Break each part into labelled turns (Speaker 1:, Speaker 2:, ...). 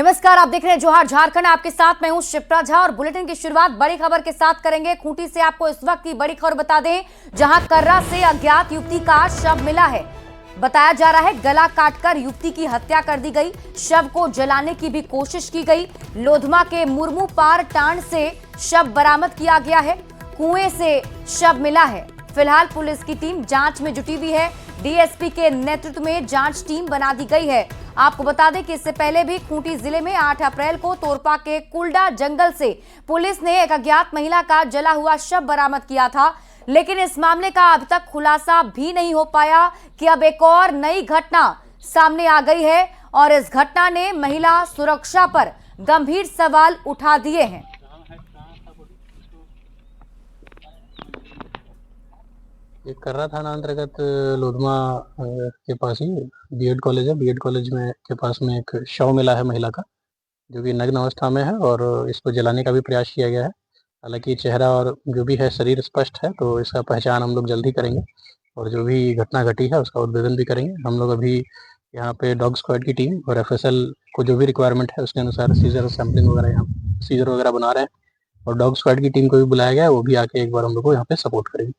Speaker 1: नमस्कार, आप देख रहे हैं जोहार झारखंड। आपके साथ मैं हूं शिप्रा झा और बुलेटिन की शुरुआत बड़ी खबर के साथ करेंगे। खूंटी से आपको इस वक्त की बड़ी खबर बता दें, जहां कर्रा से अज्ञात युवती का शव मिला है। बताया जा रहा है गला काटकर युवती की हत्या कर दी गई। शव को जलाने की भी कोशिश की गई। लोधमा के मुर्मू पार टांड से शव बरामद किया गया है। कुएं से शव मिला है। फिलहाल पुलिस की टीम जांच में जुटी हुई है। डीएसपी के नेतृत्व में जांच टीम बना दी गई है। आपको बता दें कि इससे पहले भी खूंटी जिले में 8 अप्रैल को तोरपा के कुलडा जंगल से पुलिस ने एक अज्ञात महिला का जला हुआ शव बरामद किया था, लेकिन इस मामले का अब तक खुलासा भी नहीं हो पाया कि अब एक और नई घटना सामने आ गई है और इस घटना ने महिला सुरक्षा पर गंभीर सवाल उठा दिए हैं।
Speaker 2: ये कर्रा थाना अंतर्गत लोधमा के पास ही बीएड कॉलेज है। बीएड कॉलेज में के पास में एक शव मिला है महिला का, जो कि नग्न अवस्था में है और इसको जलाने का भी प्रयास किया गया है। हालांकि चेहरा और जो भी है शरीर स्पष्ट है, तो इसका पहचान हम लोग जल्द ही करेंगे और जो भी घटना घटी है उसका उद्भेदन भी करेंगे। हम लोग अभी यहाँ पे डॉग स्क्वाड की टीम और एफएसएल को जो भी रिक्वायरमेंट है उसके अनुसार सीजर सैंपलिंग वगैरह यहाँ सीजर वगैरह बना रहे हैं और डॉग स्क्वाड की टीम को भी बुलाया गया है, वो भी आके एक बार हम लोग को यहाँ पे सपोर्ट करेगी।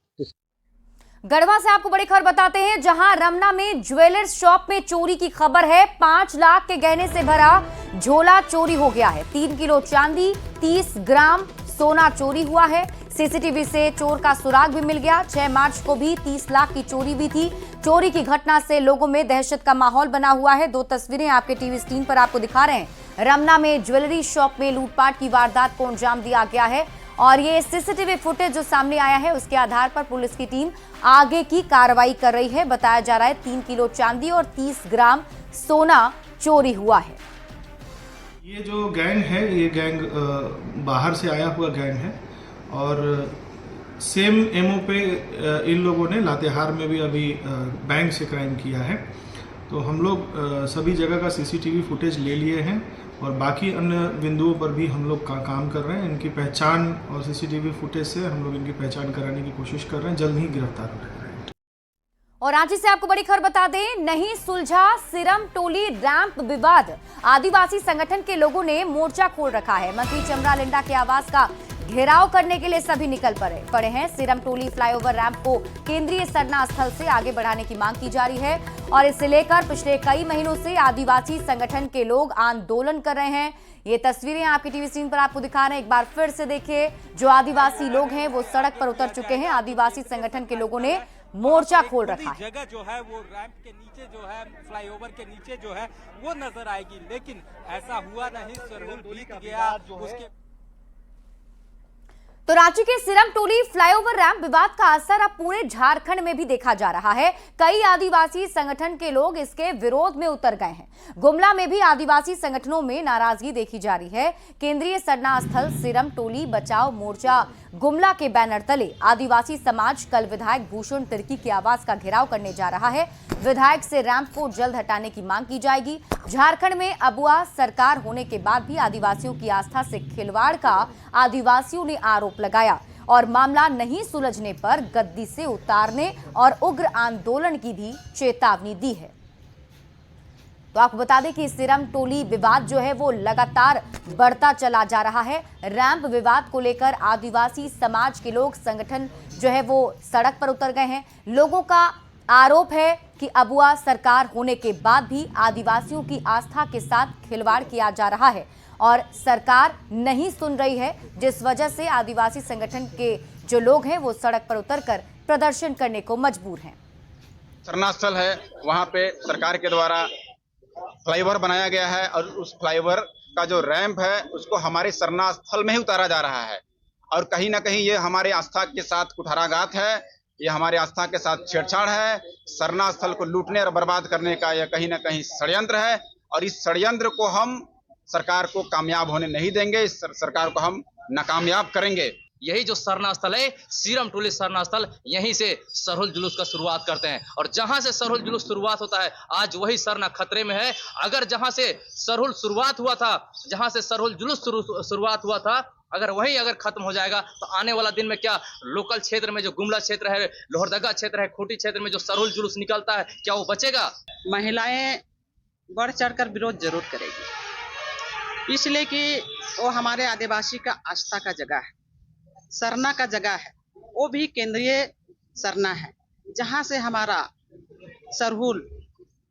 Speaker 1: गढ़वा से आपको बड़ी खबर बताते हैं, जहां रमना में ज्वेलर्स शॉप में चोरी की खबर है। 5 लाख के गहने से भरा झोला चोरी हो गया है। 3 किलो चांदी, 30 ग्राम सोना चोरी हुआ है। सीसीटीवी से चोर का सुराग भी मिल गया। 6 मार्च को भी 30 लाख की चोरी हुई थी। चोरी की घटना से लोगों में दहशत का माहौल बना हुआ है। 2 तस्वीरें आपके टीवी स्क्रीन पर आपको दिखा रहे हैं। रमना में ज्वेलरी शॉप में लूटपाट की वारदात को अंजाम दिया गया है और ये सीसीटीवी फुटेज जो सामने आया है उसके आधार पर पुलिस की टीम आगे की कार्रवाई कर रही है। बताया जा रहा है 3 किलो चांदी और 30 ग्राम सोना चोरी हुआ है।
Speaker 3: ये जो गैंग है, ये गैंग बाहर से आया हुआ गैंग है और सेम एमओ पे इन लोगों ने लातेहार में भी अभी बैंक से क्राइम किया है। तो हम लोग सभी जगह का सीसीटीवी फुटेज ले लिए हैं और बाकी अन्य बिंदुओं पर भी हम लोग काम कर रहे हैं। इनकी पहचान और सीसीटीवी फुटेज से हम लोग इनकी पहचान कराने की कोशिश कर रहे हैं। जल्द ही गिरफ्तार हो रहे हैं।
Speaker 1: और रांची से आपको बड़ी खबर बता दें, नहीं सुलझा सिरम टोली रैंप विवाद। आदिवासी संगठन के लोगों ने मोर्चा खोल रखा है। मंत्री चमरा लिंडा के आवास का घेराव करने के लिए सभी निकल पड़े हैं। सिरम टोली फ्लाईओवर रैंप को केंद्रीय सरना स्थल से आगे बढ़ाने की मांग की जा रही है और इसे लेकर पिछले कई महीनों से आदिवासी संगठन के लोग आंदोलन कर रहे हैं। ये तस्वीरें आपकी टीवी स्क्रीन पर आपको दिखा रहे हैं। एक बार फिर से देखिए, जो आदिवासी लोग हैं वो सड़क पर उतर चुके हैं। आदिवासी संगठन के लोगों ने मोर्चा खोल रखा है।
Speaker 4: जगह जो है वो रैंप के नीचे जो है, फ्लाईओवर के नीचे जो है वो नजर आएगी, लेकिन ऐसा हुआ नहीं। सरहुल बीत गया उसके।
Speaker 1: तो रांची के सिरम टोली फ्लाईओवर रैंप विवाद का असर अब पूरे झारखंड में भी देखा जा रहा है। कई आदिवासी संगठन के लोग इसके विरोध में उतर गए हैं। गुमला में भी आदिवासी संगठनों में नाराजगी देखी जा रही है। केंद्रीय सरना स्थल सिरम टोली बचाओ मोर्चा गुमला के बैनर तले आदिवासी समाज कल विधायक भूषण तिर्की के आवास का घेराव करने जा रहा है। विधायक से रैंप को जल्द हटाने की मांग की जाएगी। झारखंड में अबुआ सरकार होने के बाद भी आदिवासियों की आस्था से खिलवाड़ का आदिवासियों ने आरोप लगाया और मामला नहीं सुलझने पर गद्दी से उतारने और उग्र आंदोलन की भी चेतावनी दी है। तो आपको बता दें कि सिरम टोली विवाद जो है वो लगातार बढ़ता चला जा रहा है। रैंप विवाद को लेकर आदिवासी समाज के लोग, संगठन जो है वो सड़क पर उतर गए हैं। लोगों का आरोप है कि अबुआ सरकार होने के बाद भी आदिवासियों की आस्था के साथ खिलवाड़ किया जा रहा है और सरकार नहीं सुन रही है, जिस वजह से आदिवासी संगठन के जो लोग हैं वो सड़क पर उतरकर प्रदर्शन करने को मजबूर हैं।
Speaker 5: सरना स्थल है, वहां पे सरकार के द्वारा फ्लाईओवर बनाया गया है और उस फ्लाईओवर का जो रैंप है उसको हमारे सरना स्थल में ही उतारा जा रहा है और कहीं ना कहीं ये हमारे आस्था के साथ कुठाराघात है। ये हमारे आस्था के साथ छेड़छाड़ है। सरना स्थल को लूटने और बर्बाद करने का यह कहीं ना कहीं षड्यंत्र है और इस षड्यंत्र को हम सरकार को कामयाब होने नहीं देंगे। इस सरकार को हम नाकामयाब करेंगे।
Speaker 6: यही जो सरना स्थल है, सीरम टोली सरना स्थल, यहीं से सरहुल जुलूस का शुरुआत करते हैं और जहां से सरहुल जुलूस शुरुआत होता है, आज वही सरना खतरे में है। अगर जहां से सरहुल शुरुआत हुआ था, जहां से सरहुल जुलूस शुरुआत हुआ था, अगर खत्म हो जाएगा तो आने वाला दिन में क्या लोकल क्षेत्र में जो गुमला क्षेत्र है, लोहरदगा क्षेत्र है, खूंटी क्षेत्र में जो सरहुल जुलूस निकलता है, क्या वो बचेगा?
Speaker 7: महिलाएं बढ़ चढ़कर विरोध जरूर करेगी। इसलिए कि वो हमारे आदिवासी का आस्था का जगह है, सरना का जगह है, वो भी केंद्रीय सरना है, जहाँ से हमारा सरहुल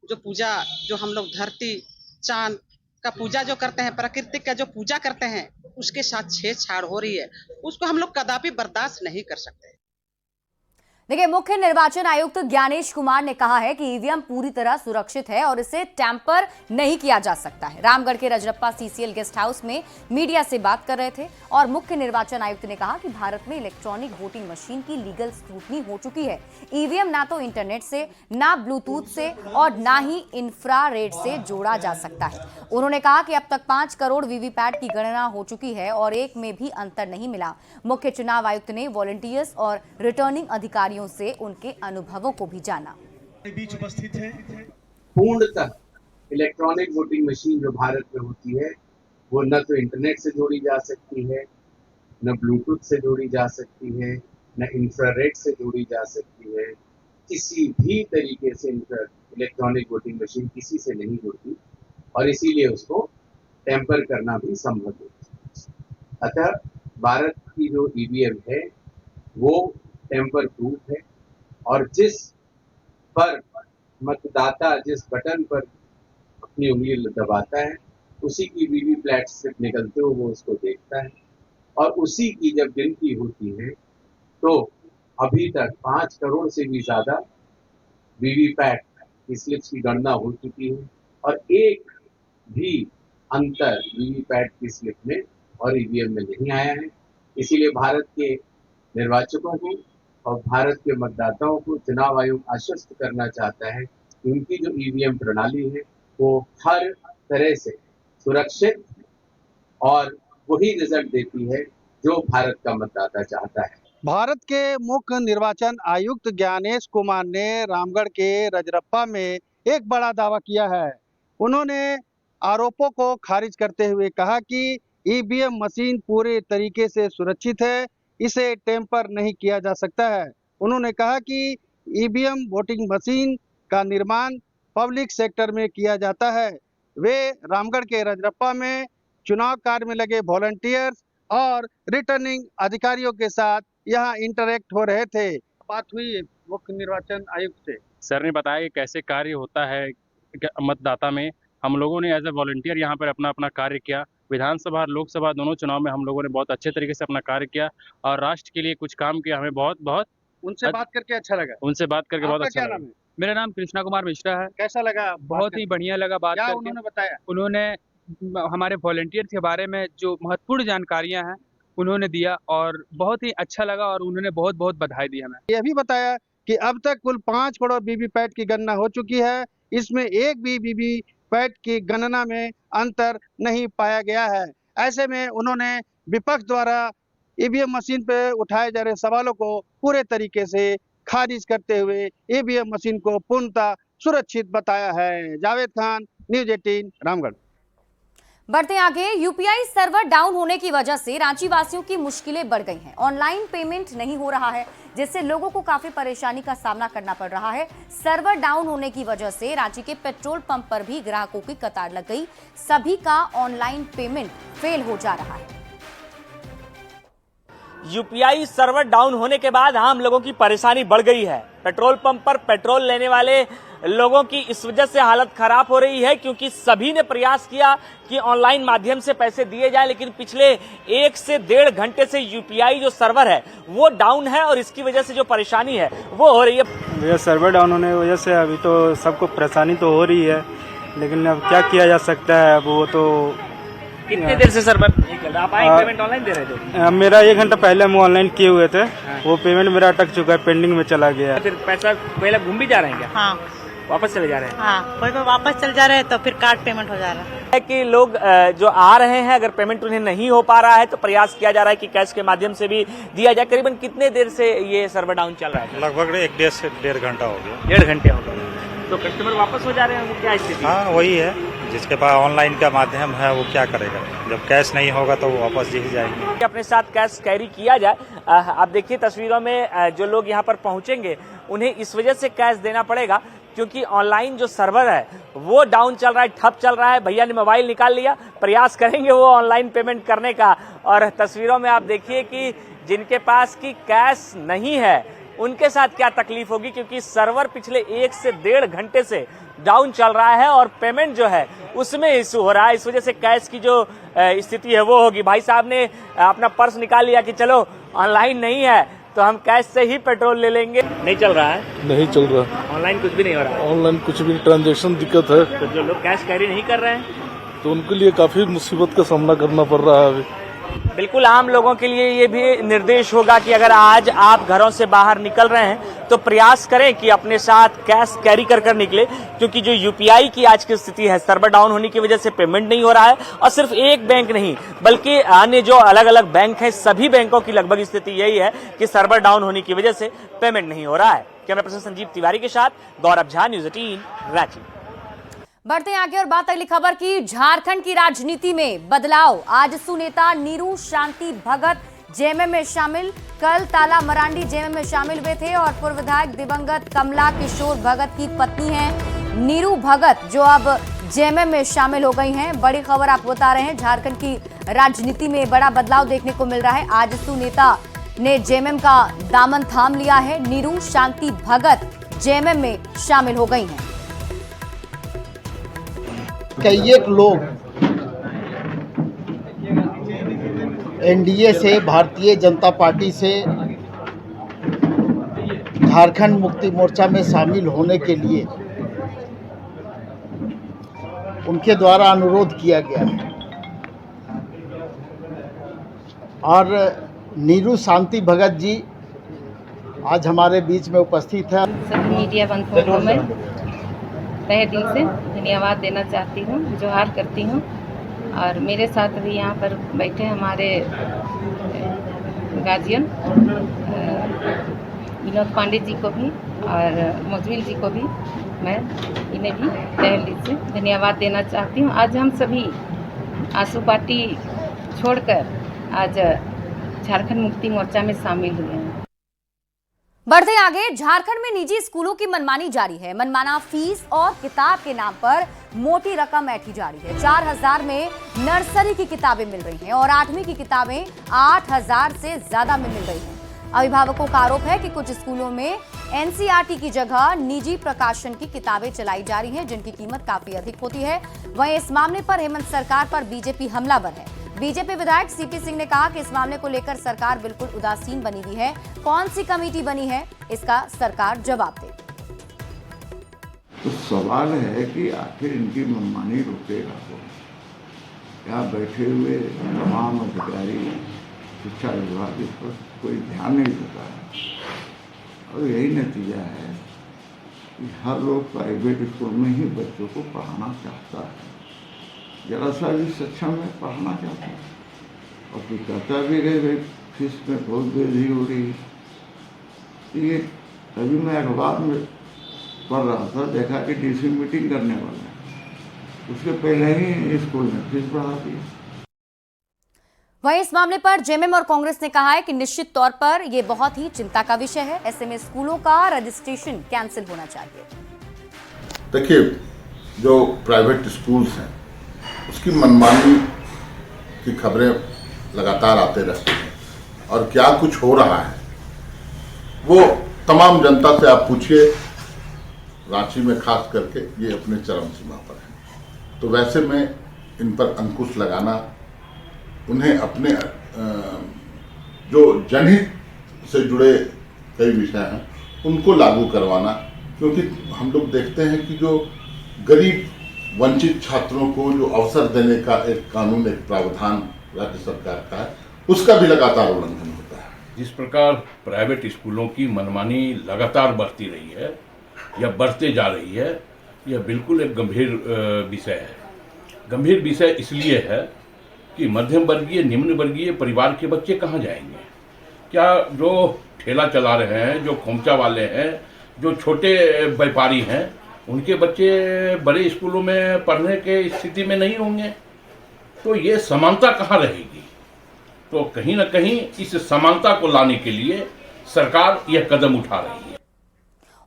Speaker 7: जो पूजा, जो हम लोग धरती चांद का पूजा जो करते हैं, प्रकृति का जो पूजा करते हैं, उसके साथ छेड़छाड़ हो रही है, उसको हम लोग कदापि बर्दाश्त नहीं कर सकते।
Speaker 1: देखिए, मुख्य निर्वाचन आयुक्त ज्ञानेश कुमार ने कहा है कि ईवीएम पूरी तरह सुरक्षित है और इसे टैंपर नहीं किया जा सकता है। रामगढ़ के रजरप्पा सीसीएल गेस्ट हाउस में मीडिया से बात कर रहे थे और मुख्य निर्वाचन आयुक्त ने कहा कि भारत में इलेक्ट्रॉनिक वोटिंग मशीन की लीगल स्क्रूटनी हो चुकी है। ईवीएम ना तो इंटरनेट से, ना ब्लूटूथ से और ना ही इंफ्रारेड से जोड़ा जा सकता है। उन्होंने कहा कि अब तक 5 करोड़ वीवीपैट की गणना हो चुकी है और एक में भी अंतर नहीं मिला। मुख्य चुनाव आयुक्त ने वॉलंटियर्स और रिटर्निंग अधिकारियों से उनके अनुभवों को भी जाना।
Speaker 8: बीच उपस्थित है
Speaker 9: पूर्णतः इलेक्ट्रॉनिक वोटिंग मशीन जो भारत में होती है वो न तो इंटरनेट से जोड़ी जा सकती है, न ब्लूटूथ से जोड़ी जा सकती है, न इंफ्रारेड से जोड़ी जा सकती है। किसी भी तरीके से इलेक्ट्रॉनिक वोटिंग मशीन किसी से नहीं जुड़ती और इसीलिए उसको टेम्पर करना भी संभव है। अतः भारत की जो ईवीएम है वो टेम्पर प्रूफ है और जिस पर मतदाता जिस बटन पर अपनी उंगली दबाता है उसी की वीवीपैट स्लिप निकलते हुए वो उसको देखता है और उसी की जब गिनती होती है तो अभी तक 5 करोड़ से भी ज्यादा वीवीपैट की स्लिप्स की गणना हो चुकी है और एक भी अंतर वीवीपैट की स्लिप में और ईवीएम में नहीं आया है। इसीलिए भारत के निर्वाचकों को और भारत के मतदाताओं को चुनाव आयोग आश्वस्त करना चाहता है कि उनकी जो ईवीएम प्रणाली है वो हर तरह से सुरक्षित और वही रिजल्ट देती है जो भारत का मतदाता चाहता है।
Speaker 8: भारत के मुख्य निर्वाचन आयुक्त ज्ञानेश कुमार ने रामगढ़ के रजरप्पा में एक बड़ा दावा किया है। उन्होंने आरोपों को खारिज करते हुए कहा कि ईवीएम मशीन पूरे तरीके से सुरक्षित है, इसे टेम्पर नहीं किया जा सकता है। उन्होंने कहा कि ईवीएम वोटिंग मशीन का निर्माण पब्लिक सेक्टर में किया जाता है। वे रामगढ़ के रजरप्पा में चुनाव कार्य में लगे वॉलंटियर्स और रिटर्निंग अधिकारियों के साथ यहाँ इंटरेक्ट हो रहे थे। बात हुई मुख्य निर्वाचन आयुक्त से।
Speaker 10: सर ने बताया कि कैसे कार्य होता है मतदाता में। हम लोगों ने एज ए वॉलंटियर यहाँ पर अपना अपना कार्य किया। विधानसभा और लोकसभा दोनों चुनाव में हम लोगों ने बहुत अच्छे तरीके से अपना कार्य किया और राष्ट्र के लिए कुछ काम किया। हमें बहुत
Speaker 8: उनसे बात करके अच्छा लगा।
Speaker 10: उनसे बात करके बहुत अच्छा लगा।
Speaker 8: मेरा नाम कृष्णा कुमार मिश्रा है। कैसा लगा? बहुत ही बढ़िया लगा बात करके। उन्होंने बताया? उन्होंने हमारे वॉलंटियर के बारे में जो महत्वपूर्ण जानकारियां हैं उन्होंने दिया और बहुत ही अच्छा लगा और उन्होंने बहुत बहुत बधाई दी हमें। यह भी बताया कि अब तक कुल 5 करोड़ वीवीपैट की गणना हो चुकी है। इसमें एक भी वीवीपैट की गणना में अंतर नहीं पाया गया है। ऐसे में उन्होंने विपक्ष द्वारा ईवीएम मशीन पे उठाए जा रहे सवालों को पूरे तरीके से खारिज करते हुए ईवीएम मशीन को पूर्णतः सुरक्षित बताया है। जावेद खान, न्यूज़ 18 रामगढ़।
Speaker 1: बढ़ते आगे, यूपीआई सर्वर डाउन होने की वजह से रांची वासियों की मुश्किलें बढ़ गई हैं। ऑनलाइन पेमेंट नहीं हो रहा है जिससे लोगों को काफी परेशानी का सामना करना पड़ रहा है। सर्वर डाउन होने की वजह से रांची के पेट्रोल पंप पर भी ग्राहकों की कतार लग गई। सभी का ऑनलाइन पेमेंट फेल हो जा रहा है।
Speaker 11: यूपीआई सर्वर डाउन होने के बाद आम लोगों की परेशानी बढ़ गई है। पेट्रोल पंप पर पेट्रोल लेने वाले लोगों की इस वजह से हालत खराब हो रही है क्योंकि सभी ने प्रयास किया कि ऑनलाइन माध्यम से पैसे दिए जाए, लेकिन पिछले 1 से 1.5 घंटे से यूपीआई जो सर्वर है वो डाउन है और इसकी वजह से जो परेशानी है वो हो रही है।
Speaker 12: ये सर्वर डाउन होने की वजह से अभी तो सबको परेशानी तो हो रही है, लेकिन अब क्या किया जा सकता है। अब वो तो
Speaker 11: कितने देर से सर्वर आप आए पेमेंट ऑनलाइन दे रहे थे?
Speaker 12: मेरा 1 घंटा पहले हम ऑनलाइन किए हुए थे। वो पेमेंट मेरा अटक चुका है, पेंडिंग में चला गया।
Speaker 11: फिर पैसा पहले घूम भी जा रहे हैं क्या?
Speaker 13: हाँ,
Speaker 11: वापस चले जा रहे हैं।
Speaker 13: हाँ, कोई वापस चल जा रहे हैं तो फिर कार्ड पेमेंट हो जा रहा है
Speaker 11: कि लोग जो आ रहे हैं अगर पेमेंट उन्हें नहीं हो पा रहा है तो प्रयास किया जा रहा है कि कैश के माध्यम से भी दिया जाए। करीबन कितने देर से ये सर्वर डाउन चल रहा है?
Speaker 12: लगभग 1 से 1.5 घंटा हो गया।
Speaker 11: 1.5 घंटे हो गए तो कस्टमर वापस हो जा रहे हैं, क्या स्थिति?
Speaker 12: हाँ, वही है, जिसके पास ऑनलाइन का माध्यम है वो क्या करेगा। जब कैश नहीं होगा तो वो वापस ही जाएंगे।
Speaker 11: अपने साथ कैश कैरी किया जाए। आप देखिए तस्वीरों में जो लोग यहाँ पर पहुँचेंगे उन्हें इस वजह से कैश देना पड़ेगा क्योंकि ऑनलाइन जो सर्वर है वो डाउन चल रहा है, ठप चल रहा है। भैया ने मोबाइल निकाल लिया, प्रयास करेंगे वो ऑनलाइन पेमेंट करने का। और तस्वीरों में आप देखिए कि जिनके पास की कैश नहीं है उनके साथ क्या तकलीफ होगी, क्योंकि सर्वर पिछले 1 से 1.5 घंटे से डाउन चल रहा है और पेमेंट जो है उसमें इशू हो रहा है। इस वजह से कैश की जो स्थिति है वो होगी। भाई साहब ने अपना पर्स निकाल लिया कि चलो ऑनलाइन नहीं है तो हम कैश से ही पेट्रोल ले लेंगे। नहीं चल रहा है,
Speaker 14: नहीं चल रहा,
Speaker 11: ऑनलाइन कुछ भी नहीं हो रहा है,
Speaker 14: ऑनलाइन कुछ भी ट्रांजैक्शन दिक्कत है।
Speaker 11: तो जो लोग कैश कैरी नहीं कर रहे हैं
Speaker 14: तो उनके लिए काफी मुसीबत का सामना करना पड़ रहा है अभी।
Speaker 11: बिल्कुल आम लोगों के लिए ये भी निर्देश होगा कि अगर आज आप घरों से बाहर निकल रहे हैं तो प्रयास करें कि अपने साथ कैश कैरी कर निकले, क्योंकि जो यूपीआई की आज की स्थिति है, सर्वर डाउन होने की वजह से पेमेंट नहीं हो रहा है। और सिर्फ एक बैंक नहीं बल्कि अन्य जो अलग अलग बैंक हैं, सभी बैंकों की लगभग स्थिति यही है कि सर्वर डाउन होने की वजह से पेमेंट नहीं हो रहा है। कैमरा पर्सन संजीव तिवारी के साथ गौरव झा, न्यूज़ 18 रांची।
Speaker 1: बढ़ते हैं आगे और बात अगली खबर की। झारखंड की राजनीति में बदलाव। आजसू नेता नीरू शांति भगत जेएमएम में शामिल। कल ताला मरांडी जेएमएम में शामिल हुए थे और पूर्व विधायक दिवंगत कमला किशोर भगत की पत्नी हैं नीरू भगत, जो अब जेएमएम में शामिल हो गई हैं। बड़ी खबर आपको बता रहे हैं, झारखंड की राजनीति में बड़ा बदलाव देखने को मिल रहा है। आजसू नेता ने जेएमएम का दामन थाम लिया है। नीरू शांति भगत जेएमएम में शामिल हो गई हैं।
Speaker 15: कई एक लोग एनडीए से, भारतीय जनता पार्टी से झारखंड मुक्ति मोर्चा में शामिल होने के लिए उनके द्वारा अनुरोध किया गया है और नीरू शांति भगत जी आज हमारे बीच में उपस्थित है।
Speaker 16: सभी मीडिया बंधुओं को मैं तहे दिल से धन्यवाद देना चाहती हूँ, जोहार करती हूँ। और मेरे साथ भी यहाँ पर बैठे हमारे गार्जियन विनोद पांडे जी को भी और मुजमिल जी को भी मैं इन्हें भी तहे दिल से धन्यवाद देना चाहती हूँ। आज हम सभी आजसू पार्टी छोड़कर आज झारखंड मुक्ति मोर्चा में शामिल हुए हैं।
Speaker 1: बढ़ते आगे, झारखंड में निजी स्कूलों की मनमानी जारी है। मनमाना फीस और किताब के नाम पर मोटी रकम ऐंठी जा रही है। 4000 में नर्सरी की किताबें मिल रही हैं और 8वीं की किताबें 8000 से ज्यादा में मिल रही हैं। अभिभावकों का आरोप है कि कुछ स्कूलों में एनसीईआरटी की जगह निजी प्रकाशन की किताबें चलाई जा रही हैं, जिनकी कीमत काफी अधिक होती है। वहीं इस मामले पर हेमंत सरकार पर बीजेपी हमलावर है। बीजेपी विधायक सीपी सिंह ने कहा कि इस मामले को लेकर सरकार बिल्कुल उदासीन बनी हुई है। कौन सी कमेटी बनी है, इसका सरकार जवाब दे।
Speaker 17: तो सवाल है कि आखिर इनकी मनमानी रुकेगा कौन? यहाँ बैठे हुए तमाम अधिकारी, शिक्षा विभाग इस पर कोई ध्यान नहीं देता है और यही नतीजा है कि हर लोग प्राइवेट स्कूल में ही बच्चों को पढ़ाना चाहता है। जरा सा भी सक्षम में पढ़ना चाहता है और फिर कहता भी रहे फीस में बहुत वृद्धि हो रही है। ये अभी मैं अखबार में पढ़ रहा था, देखा कि डीसी मीटिंग करने वाला है, उसके पहले ही स्कूल में फीस बढ़ा दी।
Speaker 1: वहीं इस मामले पर जेएमएम और कांग्रेस ने कहा है कि निश्चित तौर पर यह बहुत ही चिंता का विषय है। ऐसे में स्कूलों का रजिस्ट्रेशन कैंसिल होना चाहिए।
Speaker 18: देखिए, जो प्राइवेट स्कूल्स हैं उसकी मनमानी की खबरें लगातार आते रहती हैं और क्या कुछ हो रहा है वो तमाम जनता से आप पूछिए। रांची में खास करके ये अपने चरम सीमा पर है। तो वैसे में इन पर अंकुश लगाना, उन्हें अपने जो जनहित से जुड़े कई विषय हैं उनको लागू करवाना, क्योंकि हम लोग देखते हैं कि जो गरीब वंचित छात्रों को जो अवसर देने का एक कानून, एक प्रावधान राज्य सरकार का है, उसका भी लगातार उल्लंघन होता है।
Speaker 19: जिस प्रकार प्राइवेट स्कूलों की मनमानी लगातार बढ़ती रही है या बढ़ते जा रही है, यह बिल्कुल एक गंभीर विषय है। गंभीर विषय इसलिए है कि मध्यम वर्गीय, निम्न वर्गीय परिवार के बच्चे कहाँ जाएंगे? क्या जो ठेला चला रहे हैं, जो खोमचा वाले हैं, जो छोटे व्यापारी हैं, उनके बच्चे बड़े स्कूलों में पढ़ने के स्थिति में नहीं होंगे? तो ये समानता कहाँ रहेगी? तो कहीं ना कहीं इस समानता को लाने के लिए सरकार यह कदम उठा रही है।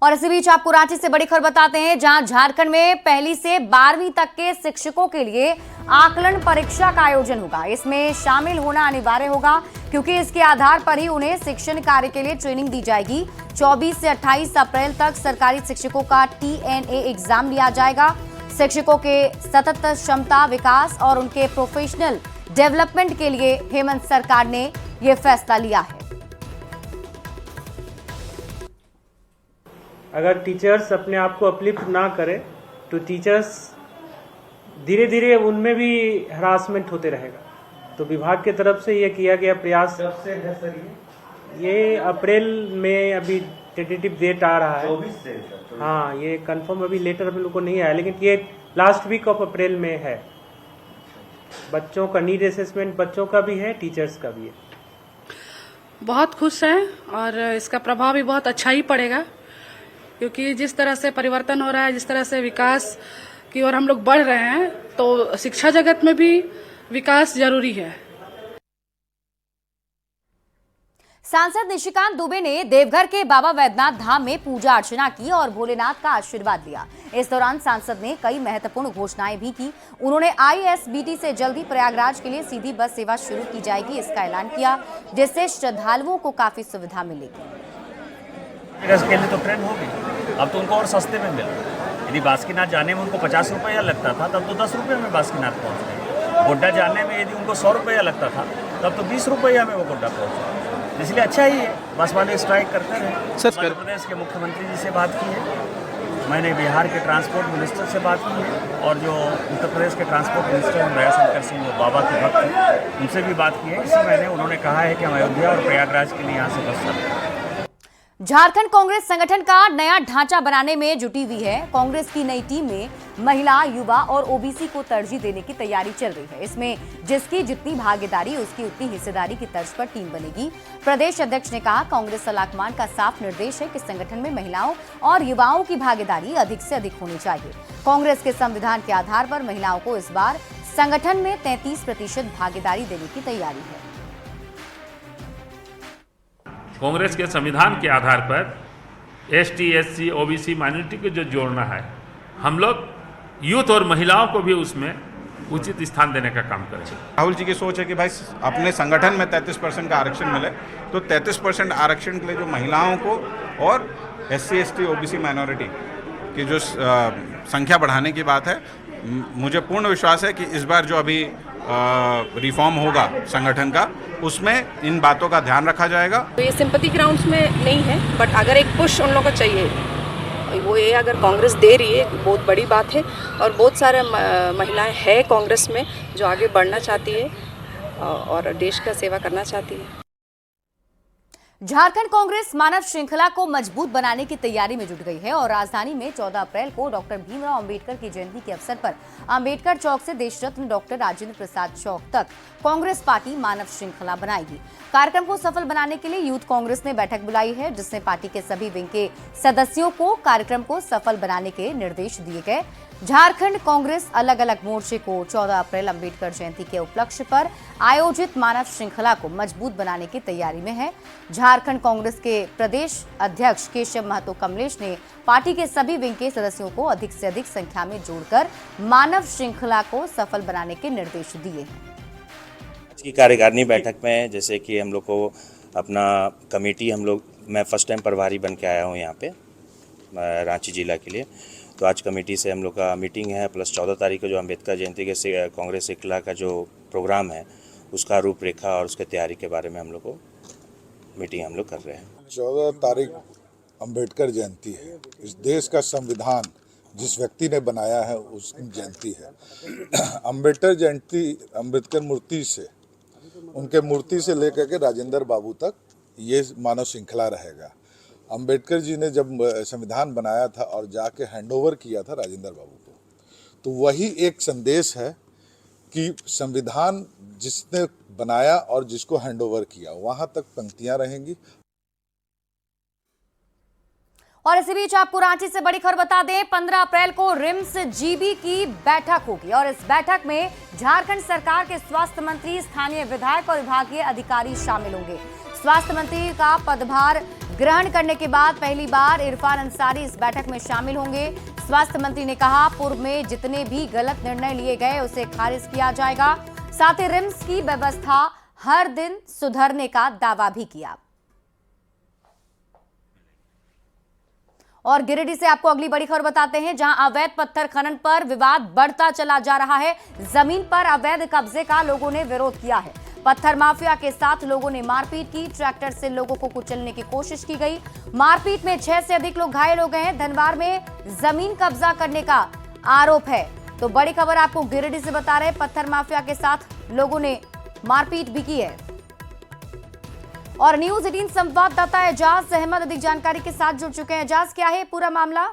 Speaker 1: और इसी बीच आपको रांची से बड़ी खबर बताते हैं, जहां झारखंड में पहली से 12वीं तक के शिक्षकों के लिए आकलन परीक्षा का आयोजन होगा। इसमें शामिल होना अनिवार्य होगा, क्योंकि इसके आधार पर ही उन्हें शिक्षण कार्य के लिए ट्रेनिंग दी जाएगी। 24 से 28 अप्रैल तक सरकारी शिक्षकों का TNA एग्जाम लिया जाएगा। शिक्षकों के सतत क्षमता विकास और उनके प्रोफेशनल डेवलपमेंट के लिए हेमंत सरकार ने यह फैसला लिया है।
Speaker 12: अगर टीचर्स अपने आप को अपलिफ्ट ना करें तो टीचर्स धीरे धीरे उनमें भी हरासमेंट होते रहेगा। तो विभाग की तरफ से ये किया गया प्रयास, ये अप्रैल में अभी टेंटेटिव डेट आ रहा है। 24 से हाँ, ये कंफर्म अभी लेटर हम लोग को नहीं आया, लेकिन ये लास्ट वीक ऑफ अप्रैल में है। बच्चों का नीड असेसमेंट बच्चों का भी है, टीचर्स का भी है।
Speaker 20: बहुत खुश हैं और इसका प्रभाव भी बहुत अच्छा ही पड़ेगा, क्योंकि जिस तरह से परिवर्तन हो रहा है, जिस तरह से विकास की ओर हम लोग बढ़ रहे हैं, तो शिक्षा जगत में भी विकास जरूरी है।
Speaker 1: सांसद निशिकांत दुबे ने देवघर के बाबा वैद्यनाथ धाम में पूजा अर्चना की और भोलेनाथ का आशीर्वाद लिया। इस दौरान सांसद ने कई महत्वपूर्ण घोषणाएं भी की। उन्होंने ISBT से जल्दी प्रयागराज के लिए सीधी बस सेवा शुरू की जाएगी, इसका ऐलान किया, जिससे श्रद्धालुओं को काफी सुविधा मिलेगी।
Speaker 21: के लिए तो ट्रेन होगी, अब तो उनको और सस्ते में मिल रहा है। यदि बासुकीनाथ जाने में उनको 50 रुपया लगता था, तब तो 10 रुपये में बासुकीनाथ पहुँच गए। गोड्डा जाने में यदि उनको 100 रुपया लगता था, तब तो 20 रुपया में वो गोड्डा पहुँच गए। इसलिए अच्छा ही है, बस वाले स्ट्राइक करते रहे। मध्य प्रदेश के मुख्यमंत्री जी से बात की है, मैंने बिहार के ट्रांसपोर्ट मिनिस्टर से बात की है, और जो उत्तर प्रदेश के ट्रांसपोर्ट मिनिस्टर हैं दयाशंकर सिंह, वो बाबा के भक्त हैं, उनसे भी बात की है। इसी महीने उन्होंने कहा है कि हम अयोध्या और प्रयागराज के लिए यहाँ से बस चलते हैं।
Speaker 1: झारखंड कांग्रेस संगठन का नया ढांचा बनाने में जुटी हुई है। कांग्रेस की नई टीम में महिला, युवा और OBC को तरजीह देने की तैयारी चल रही है। इसमें जिसकी जितनी भागीदारी, उसकी उतनी हिस्सेदारी की तर्ज पर टीम बनेगी। प्रदेश अध्यक्ष ने कहा, कांग्रेस आलाकमान का साफ निर्देश है कि संगठन में महिलाओं और युवाओं की भागीदारी अधिक से अधिक होनी चाहिए। कांग्रेस के संविधान के आधार पर महिलाओं को इस बार संगठन में 33% भागीदारी देने की तैयारी है।
Speaker 22: कांग्रेस के संविधान के आधार पर ST, SC, OBC माइनॉरिटी को जो जोड़ना है, हम लोग यूथ और महिलाओं को भी उसमें उचित स्थान देने का काम करेंगे।
Speaker 5: राहुल जी की सोच है कि भाई अपने संगठन में 33% का आरक्षण मिले, तो 33% आरक्षण के लिए जो महिलाओं को और SC, ST, OBC माइनॉरिटी की जो संख्या बढ़ाने की बात है, मुझे पूर्ण विश्वास है कि इस बार जो अभी रिफॉर्म होगा संगठन का, उसमें इन बातों का ध्यान रखा जाएगा।
Speaker 20: तो ये सिंपैथी ग्राउंड्स में नहीं है, बट अगर एक पुश उन लोगों को चाहिए, वो ये अगर कांग्रेस दे रही है, बहुत बड़ी बात है। और बहुत सारे महिलाएं हैं कांग्रेस में जो आगे बढ़ना चाहती है और देश का सेवा करना चाहती है।
Speaker 1: झारखंड कांग्रेस मानव श्रृंखला को मजबूत बनाने की तैयारी में जुट गई है और राजधानी में 14 अप्रैल को डॉक्टर भीमराव अंबेडकर की जयंती के अवसर पर अंबेडकर चौक से देशरत्न डॉक्टर राजेंद्र प्रसाद चौक तक कांग्रेस पार्टी मानव श्रृंखला बनाएगी। कार्यक्रम को सफल बनाने के लिए यूथ कांग्रेस ने बैठक बुलाई है, जिसमें पार्टी के सभी विंग के सदस्यों को कार्यक्रम को सफल बनाने के निर्देश दिए गए। झारखंड कांग्रेस अलग अलग मोर्चे को 14 अप्रैल अंबेडकर जयंती के उपलक्ष्य पर आयोजित मानव श्रृंखला को मजबूत बनाने की तैयारी में है। झारखंड कांग्रेस के प्रदेश अध्यक्ष केशव महतो कमलेश ने पार्टी के सभी विंग के सदस्यों को अधिक से अधिक संख्या में जोड़कर मानव श्रृंखला को सफल बनाने के निर्देश दिए हैं।
Speaker 23: आज की कार्यकारिणी बैठक में जैसे कि हम लोग को अपना कमेटी, मैं फर्स्ट टाइम प्रभारी बन के आया हूँ यहाँ पे रांची जिला के लिए, तो आज कमेटी से हम लोग का मीटिंग है, प्लस 14 तारीख को जो अंबेडकर जयंती के कांग्रेस श्रृंखला का जो प्रोग्राम है, उसका रूपरेखा और उसके तैयारी के बारे में हम लोग को मीटिंग हम लोग कर रहे हैं।
Speaker 24: 14 तारीख अंबेडकर जयंती है। इस देश का संविधान जिस व्यक्ति ने बनाया है उसकी जयंती है। अंबेडकर जयंती अंबेडकर मूर्ति से, उनके मूर्ति से लेकर के राजेंद्र बाबू तक ये मानव श्रृंखला रहेगा। अंबेडकर जी ने जब संविधान बनाया था और जाके हैंडओवर किया था राजेंद्र बाबू को, तो वही एक संदेश है कि संविधान जिसने बनाया और जिसको हैंडओवर किया, वहां तक पंक्तियां रहेंगी।
Speaker 1: और इसी बीच आपको रांची से बड़ी खबर बता दें, 15 अप्रैल को रिम्स जीबी की बैठक होगी और इस बैठक में झारखंड सरकार के स्वास्थ्य मंत्री, स्थानीय विधायक और विभागीय अधिकारी शामिल होंगे। स्वास्थ्य मंत्री का पदभार ग्रहण करने के बाद पहली बार इरफान अंसारी इस बैठक में शामिल होंगे। स्वास्थ्य मंत्री ने कहा, पूर्व में जितने भी गलत निर्णय लिए गए उसे खारिज किया जाएगा। साथ ही रिम्स की व्यवस्था हर दिन सुधरने का दावा भी किया। और गिरिडीह से आपको अगली बड़ी खबर बताते हैं, जहां अवैध पत्थर खनन पर विवाद बढ़ता चला जा रहा है। जमीन पर अवैध कब्जे का लोगों ने विरोध किया है। पत्थर माफिया के साथ लोगों ने मारपीट की। ट्रैक्टर से लोगों को कुचलने की कोशिश की गई। मारपीट में 6 से अधिक लोग घायल हो गए हैं। धनवार में जमीन कब्जा करने का आरोप है। तो बड़ी खबर आपको गिरिडीह से बता रहे, पत्थर माफिया के साथ लोगों ने मारपीट भी की है। और न्यूज 18 संवाददाता एजाज अहमद अधिक जानकारी के साथ जुड़ चुके हैं। एजाज, क्या है पूरा मामला?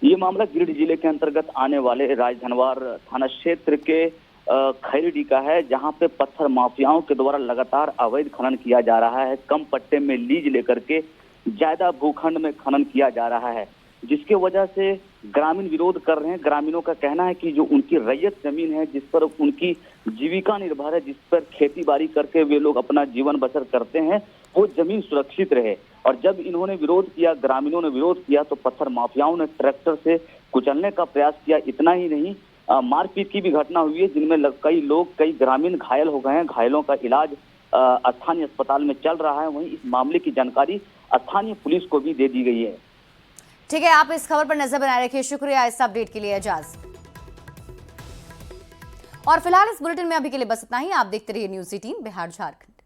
Speaker 2: ये मामला गिरिडीह जिले के अंतर्गत आने वाले राजधनवार थाना क्षेत्र के खैरीडीह का है, जहां पे पत्थर माफियाओं के द्वारा लगातार अवैध खनन किया जा रहा है। कम पट्टे में लीज लेकर के ज्यादा भूखंड में खनन किया जा रहा है, जिसके वजह से ग्रामीण विरोध कर रहे हैं। ग्रामीणों का कहना है कि जो उनकी रैयत जमीन है, जिस पर उनकी जीविका निर्भर है, जिस पर खेती बाड़ी करके वे लोग अपना जीवन बसर करते हैं, वो जमीन सुरक्षित रहे। और जब इन्होंने विरोध किया, ग्रामीणों ने विरोध किया, तो पत्थर माफियाओं ने ट्रैक्टर से कुचलने का प्रयास किया। इतना ही नहीं, मारपीट की भी घटना हुई है, जिनमें कई ग्रामीण घायल हो गए हैं। घायलों का इलाज स्थानीय अस्पताल में चल रहा है। वहीं इस मामले की जानकारी स्थानीय पुलिस को भी दे दी गई है।
Speaker 1: ठीक है, आप इस खबर पर नजर बनाए रखिए। शुक्रिया इस अपडेट के लिए एजाज। और फिलहाल इस बुलेटिन में अभी के लिए बस इतना ही। आप देखते रहिए न्यूज़ 18 बिहार झारखंड।